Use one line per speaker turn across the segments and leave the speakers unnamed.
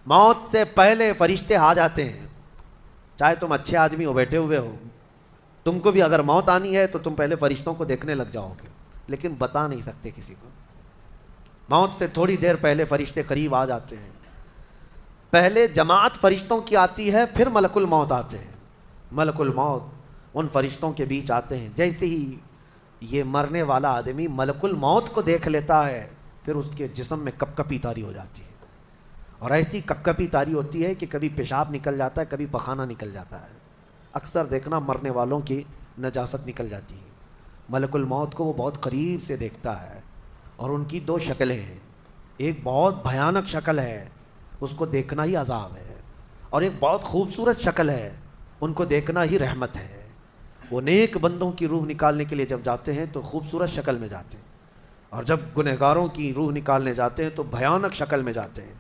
موت سے پہلے فرشتے آ جاتے ہیں، چاہے تم اچھے آدمی ہو، بیٹھے ہوئے ہو، تم کو بھی اگر موت آنی ہے تو تم پہلے فرشتوں کو دیکھنے لگ جاؤ گے، لیکن بتا نہیں سکتے کسی کو۔ موت سے تھوڑی دیر پہلے فرشتے قریب آ جاتے ہیں، پہلے جماعت فرشتوں کی آتی ہے، پھر ملک الموت آتے ہیں۔ ملک الموت ان فرشتوں کے بیچ آتے ہیں، جیسے ہی یہ مرنے والا آدمی ملک الموت کو دیکھ لیتا ہے، پھر اس کے جسم میں کپ کپی طاری ہو جاتی ہے، اور ایسی کپ کپی طاری ہوتی ہے کہ کبھی پیشاب نکل جاتا ہے، کبھی پخانہ نکل جاتا ہے۔ اکثر دیکھنا مرنے والوں کی نجاست نکل جاتی ہے۔ ملک الموت کو وہ بہت قریب سے دیکھتا ہے، اور ان کی دو شکلیں ہیں، ایک بہت بھیانک شکل ہے، اس کو دیکھنا ہی عذاب ہے، اور ایک بہت خوبصورت شکل ہے، ان کو دیکھنا ہی رحمت ہے۔ وہ نیک بندوں کی روح نکالنے کے لیے جب جاتے ہیں تو خوبصورت شکل میں جاتے ہیں، اور جب گنہگاروں کی روح نکالنے جاتے ہیں تو بھیانک شکل میں جاتے ہیں،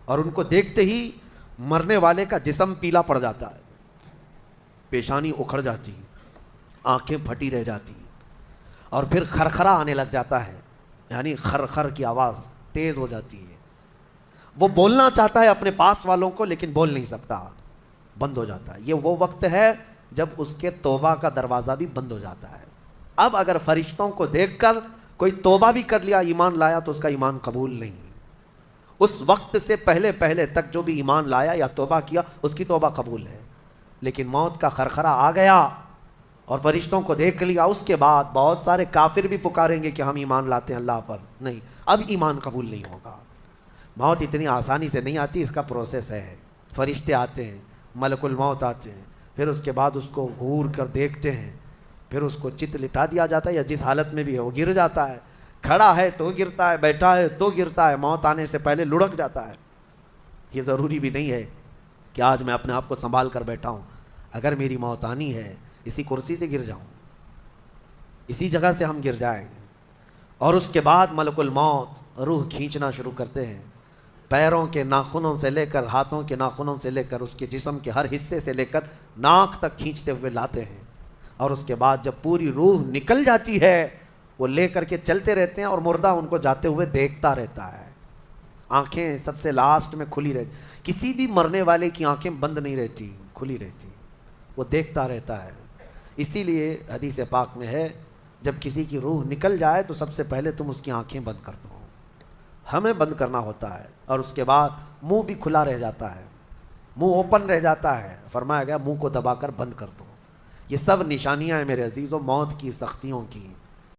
اور ان کو دیکھتے ہی مرنے والے کا جسم پیلا پڑ جاتا ہے، پیشانی اکھڑ جاتی، آنکھیں پھٹی رہ جاتی، اور پھر خرخرا آنے لگ جاتا ہے، یعنی خر کی آواز تیز ہو جاتی ہے۔ وہ بولنا چاہتا ہے اپنے پاس والوں کو، لیکن بول نہیں سکتا، بند ہو جاتا ہے۔ یہ وہ وقت ہے جب اس کے توبہ کا دروازہ بھی بند ہو جاتا ہے۔ اب اگر فرشتوں کو دیکھ کر کوئی توبہ بھی کر لیا، ایمان لایا، تو اس کا ایمان قبول نہیں۔ اس وقت سے پہلے پہلے تک جو بھی ایمان لایا یا توبہ کیا، اس کی توبہ قبول ہے، لیکن موت کا خرخرہ آ گیا اور فرشتوں کو دیکھ لیا، اس کے بعد بہت سارے کافر بھی پکاریں گے کہ ہم ایمان لاتے ہیں اللہ پر، نہیں، اب ایمان قبول نہیں ہوگا۔ موت اتنی آسانی سے نہیں آتی، اس کا پروسیس ہے۔ فرشتے آتے ہیں، ملک الموت آتے ہیں، پھر اس کے بعد اس کو گھور کر دیکھتے ہیں، پھر اس کو چت لٹا دیا جاتا ہے، یا جس حالت میں بھی ہے وہ گر جاتا ہے، کھڑا ہے تو گرتا ہے، بیٹھا ہے تو گرتا ہے، موت آنے سے پہلے لڑک جاتا ہے۔ یہ ضروری بھی نہیں ہے کہ آج میں اپنے آپ کو سنبھال کر بیٹھا ہوں، اگر میری موت آنی ہے اسی کرسی سے گر جاؤں، اسی جگہ سے ہم گر جائیں گے۔ اور اس کے بعد ملک الموت روح کھینچنا شروع کرتے ہیں، پیروں کے ناخنوں سے لے کر، ہاتھوں کے ناخنوں سے لے کر، اس کے جسم کے ہر حصے سے لے کر ناک تک کھینچتے ہوئے لاتے ہیں، اور اس کے بعد جب پوری روح نکل جاتی ہے، وہ لے کر کے چلتے رہتے ہیں، اور مردہ ان کو جاتے ہوئے دیکھتا رہتا ہے۔ آنکھیں سب سے لاسٹ میں کھلی رہتی، کسی بھی مرنے والے کی آنکھیں بند نہیں رہتی، کھلی رہتی، وہ دیکھتا رہتا ہے۔ اسی لیے حدیث پاک میں ہے، جب کسی کی روح نکل جائے تو سب سے پہلے تم اس کی آنکھیں بند کر دو، ہمیں بند کرنا ہوتا ہے، اور اس کے بعد منہ بھی کھلا رہ جاتا ہے، منہ اوپن رہ جاتا ہے، فرمایا گیا منہ کو دبا کر بند کر دو۔ یہ سب نشانیاں ہیں میرے عزیزوں موت کی سختیوں کی۔